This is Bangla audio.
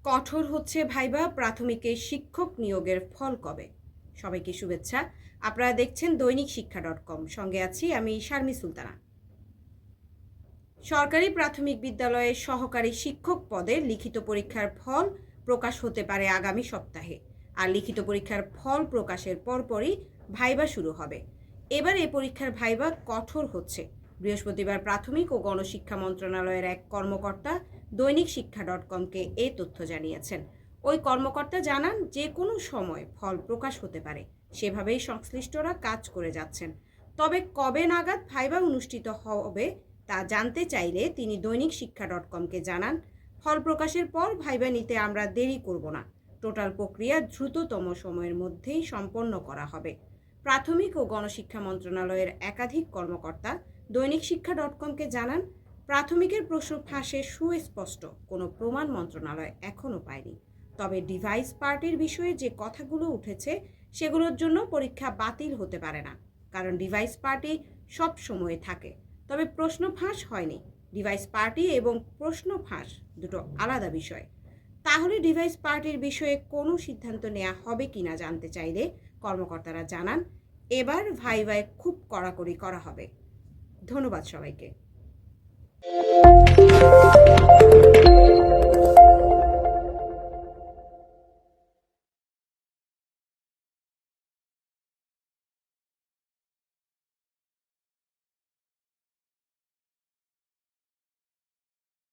কঠোর হচ্ছে ভাইবা প্রাথমিকে শিক্ষক নিয়োগের ফল কবে? সবাইকে শুভেচ্ছা। আপনারা দেখছেন দৈনিক শিক্ষা .com, সঙ্গে আছি আমি শারমি সুলতানা। সরকারি প্রাথমিক বিদ্যালয়ের সহকারী শিক্ষক পদে লিখিত পরীক্ষার ফল প্রকাশ হতে পারে আগামী সপ্তাহে। আর লিখিত পরীক্ষার ফল প্রকাশের পরপরই ভাইবা শুরু হবে। এবার এই পরীক্ষার ভাইবা কঠোর হচ্ছে। বৃহস্পতিবার প্রাথমিক ও গণশিক্ষা মন্ত্রণালয়ের এক কর্মকর্তা দৈনিক শিক্ষা .comকে এ তথ্য জানিয়েছেন। ওই কর্মকর্তা জানান, যে কোনো সময় ফল প্রকাশ হতে পারে, সেভাবেই সংশ্লিষ্টরা কাজ করে যাচ্ছেন। তবে কবে নাগাদ ভাইবা অনুষ্ঠিত হবে তা জানতে চাইলে তিনি দৈনিক শিক্ষা .comকে জানান, ফল প্রকাশের পর ভাইবা নিতে আমরা দেরি করব না। টোটাল প্রক্রিয়া দ্রুততম সময়ের মধ্যেই সম্পন্ন করা হবে। প্রাথমিক ও গণশিক্ষা মন্ত্রণালয়ের একাধিক কর্মকর্তা দৈনিক শিক্ষা .comকে জানান, প্রাথমিকের প্রশ্ন ফাঁসে সুস্পষ্ট কোনো প্রমাণ মন্ত্রণালয় এখনও পায়নি। তবে ডিভাইস পার্টির বিষয়ে যে কথাগুলো উঠেছে সেগুলোর জন্য পরীক্ষা বাতিল হতে পারে না, কারণ ডিভাইস পার্টি সব সময় থাকে। তবে প্রশ্ন ফাঁস হয়নি। ডিভাইস পার্টি এবং প্রশ্ন ফাঁস দুটো আলাদা বিষয়। তাহলে ডিভাইস পার্টির বিষয়ে কোনো সিদ্ধান্ত নেওয়া হবে কিনা জানতে চাইলে কর্মকর্তারা জানান, এবার ভাইভায় খুব কড়াকড়ি করা হবে। ধন্যবাদ সবাইকে।